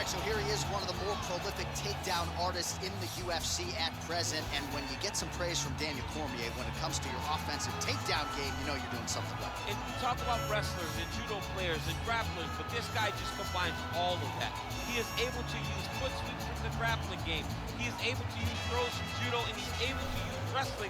All right, so here he is, one of the more prolific takedown artists in the UFC at present. And when you get some praise from Daniel Cormier, when it comes to your offensive takedown game, you know you're doing something right. And you talk about wrestlers and judo players and grapplers, but this guy just combines all of that. He is able to use foot sweeps from the grappling game. He is able to use throws from judo, and he's able to use wrestling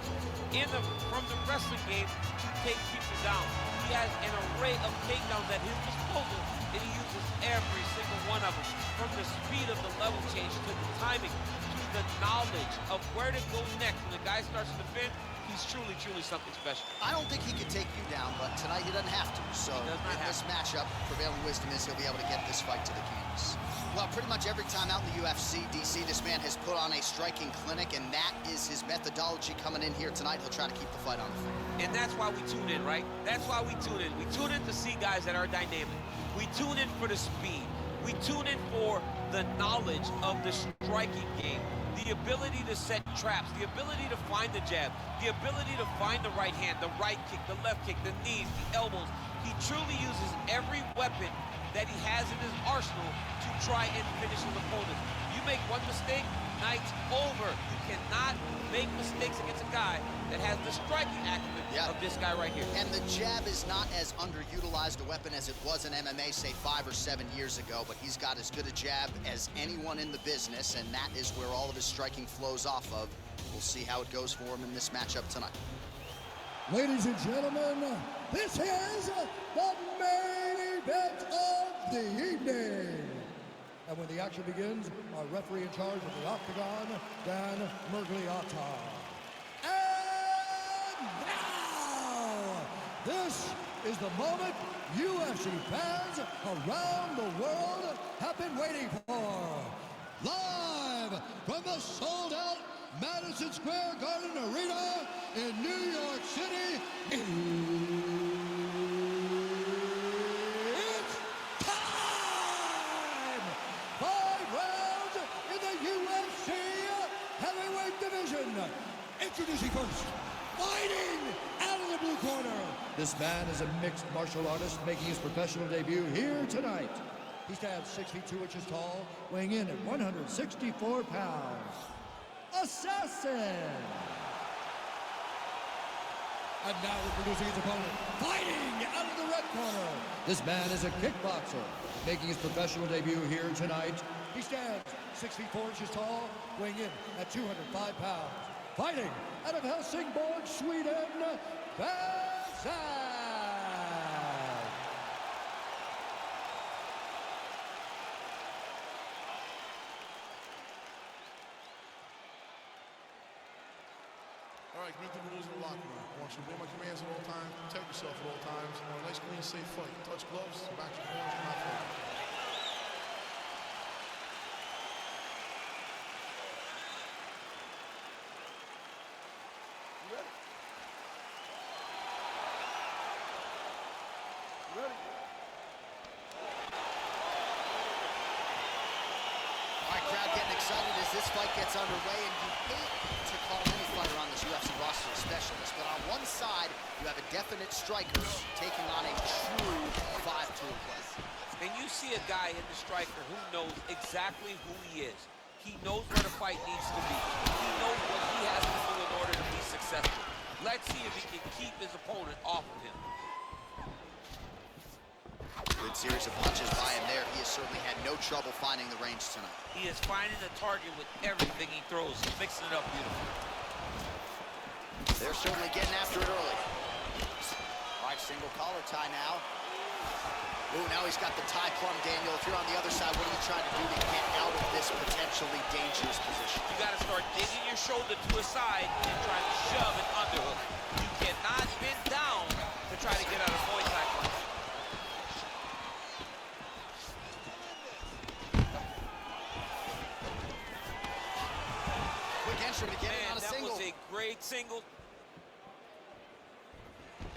from the wrestling game to take people down. He has an array of takedowns at his disposal, and he uses every single one of them, from the speed of the level change to the timing to the knowledge of where to go next. When the guy starts to defend, he's truly, truly something special. I don't think he could take you down, but tonight he doesn't have to. So in this matchup, prevailing wisdom is he'll be able to get this fight to the canvas. Well, pretty much every time out in the UFC, DC, this man has put on a striking clinic, and that is his methodology coming in here tonight. He'll try to keep the fight on the field. And that's why we tune in, right? That's why we tune in. We tune in to see guys that are dynamic. We tune in for the speed. We tune in for the knowledge of the striking game, the ability to set traps, the ability to find the jab, the ability to find the right hand, the right kick, the left kick, the knees, the elbows. He truly uses every weapon that he has in his arsenal to try and finish his opponent. You make one mistake, night's over. You cannot make mistakes against a guy that has the striking acumen of this guy right here. And the jab is not as underutilized a weapon as it was in MMA, say 5 or 7 years ago, but he's got as good a jab as anyone in the business, and that is where all of his striking flows off of. We'll see how it goes for him in this matchup tonight. Ladies and gentlemen, this is the main event of the evening. And when the action begins, our referee in charge of the Octagon, Dan Mergliotta. And now, this is the moment UFC fans around the world have been waiting for. Live from the sold-out Madison Square Garden Arena in New York City, it's time! 5 rounds in the UFC heavyweight division. Introducing first, fighting out of the blue corner. This man is a mixed martial artist making his professional debut here tonight. He stands 6 feet 2 inches tall, weighing in at 164 pounds. Assassin! And now introducing his opponent, fighting out of the red corner. This man is a kickboxer, making his professional debut here tonight. He stands 6 feet 4 inches tall, weighing in at 205 pounds. Fighting out of Helsingborg, Sweden, Vanzant! All right, meet the rules of the locker room. I want you to obey my commands at all times, protect yourself at all times. I want a nice, clean, safe fight. Touch gloves, back your corners, not fight. You ready? You ready? All right, crowd getting excited as this fight gets underway, and you hate to call any fighter on this UFC roster a specialist, but on one side, you have a definite striker taking on a true 5-tool player. And you see a guy in the striker who knows exactly who he is. He knows where the fight needs to be. He knows what he has to do in order to be successful. Let's see if he can keep his opponent off of him. Good series of punches by him there. He has certainly had no trouble finding the range tonight. He is finding the target with everything he throws, mixing it up beautifully. They're certainly getting after it early. All right, single collar tie now. Ooh, now he's got the tie plum, Daniel. If you're on the other side, what are you trying to do to get out of this potentially dangerous position? You got to start digging your shoulder to a side and try to shove an underhook. You cannot bend down to try to get out of Muay Thai punch. Quick entry to get on a single. That was a great single.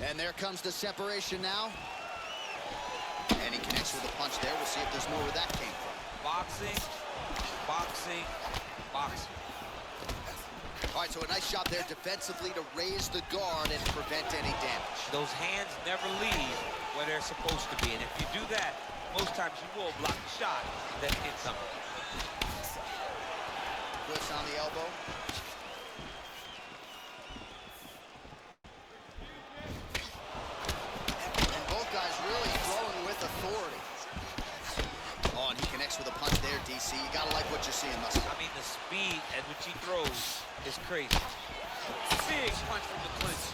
And there comes the separation now. And he connects with a punch there. We'll see if there's more where that came from. Boxing, boxing, boxing. All right, so a nice job there defensively to raise the guard and prevent any damage. Those hands never leave where they're supposed to be. And if you do that, Most times you will block the shot that's incoming. Bliss on the elbow. And both guys really throwing with authority. Oh, and he connects with a punch there, DC. You gotta like what you're seeing, Muscle. I mean, the speed at which he throws is crazy. Big punch from the clinch.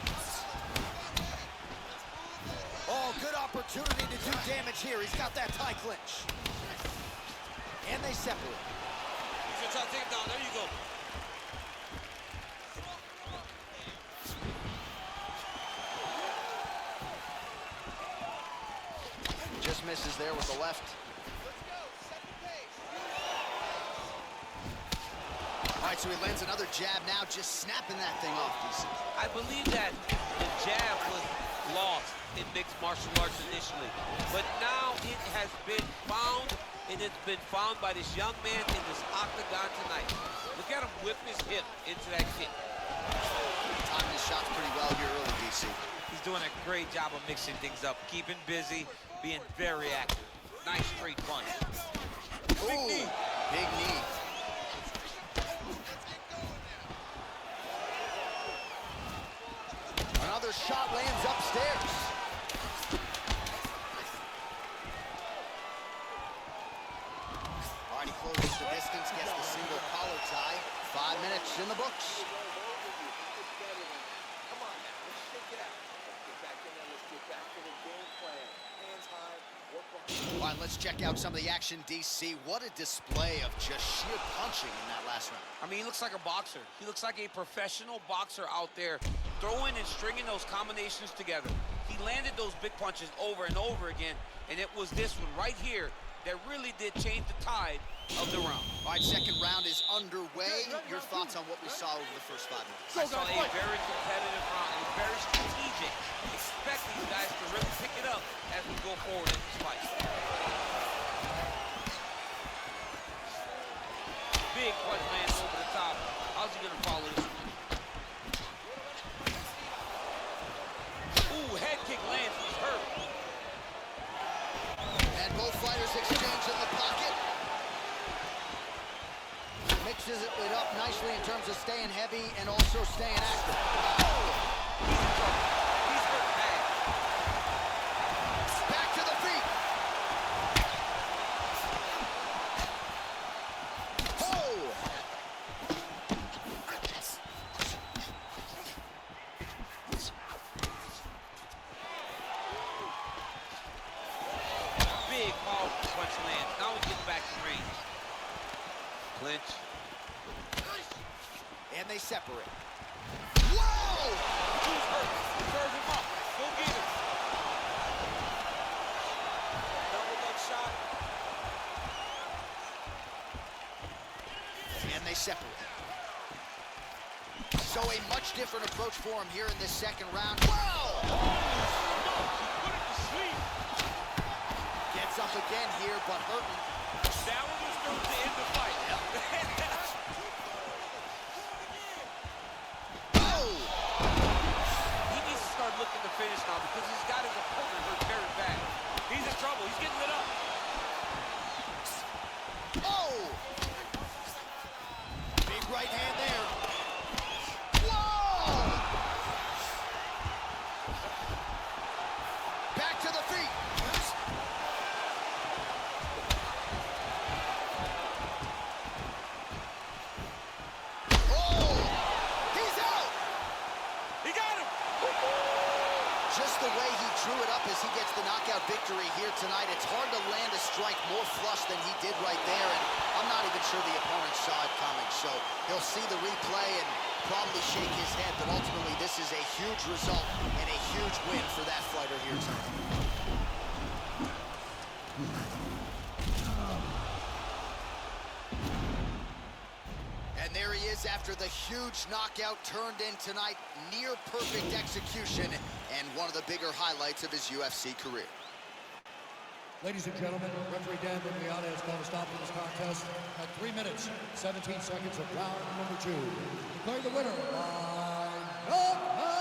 Oh, good opportunity to do damage here. He's got that tie clinch. And they separate. He's gonna try to take him down. There you go. Just misses there with the left. All right, so he lands another jab now, just snapping that thing off, DC. I believe that the jab was lost in mixed martial arts initially, but now it has been found, and it's been found by this young man in this octagon tonight. Look at him whip his hip into that kick. Timing his shots pretty well here early, DC. He's doing a great job of mixing things up, keeping busy, being very active. Nice straight punch. Big knee. Big knee. Another shot lands upstairs. All right, he closes the distance, gets the single collar tie. 5 minutes in the books. All right, let's check out some of the action, DC. What a display of just sheer punching in that last round. I mean, he looks like a boxer. He looks like a professional boxer out there, throwing and stringing those combinations together. He landed those big punches over and over again, and it was this one right here that really did change the tide of the round. All right, second round is underway. Your thoughts on what we saw over the first 5 minutes? I saw a very competitive round. It was very strategic. Expect these guys to really pick it up as we go forward in this fight. Big punch lands over the top. How's he gonna follow this one? Ooh, head kick lands. He's hurt. And both fighters exchange in the pocket. Mixes it up nicely in terms of staying heavy and also staying active. Oh! He's in trouble. He's hurt bad. Back to the feet. Oh! Big powerful punch lands. Now he's getting back to range. Clinch. And they separate. Whoa! He's hurt. Serve him up. Go get him. Double leg shot. And they separate. So a much different approach for him here in this second round. Whoa! Put him to sleep. Gets up again here, but hurting. That one was going to end the fight. Looking to finish now because he's got his opponent hurt very bad. He's in trouble. He's getting lit up. Oh! Big right hand there. Whoa! Back to the feet. Oh! He's out! He got him! Just the way he drew it up as he gets the knockout victory here tonight. It's hard to land a strike more flush than he did right there, and I'm not even sure the opponent saw it coming. So he'll see the replay and probably shake his head, but ultimately this is a huge result and a huge win for that fighter here tonight. And there he is after the huge knockout turned in tonight. Near perfect execution and one of the bigger highlights of his UFC career. Ladies and gentlemen, referee Dan Juarez called a stop to this contest at 3 minutes, 17 seconds of round number 2. Declaring the winner by knockout.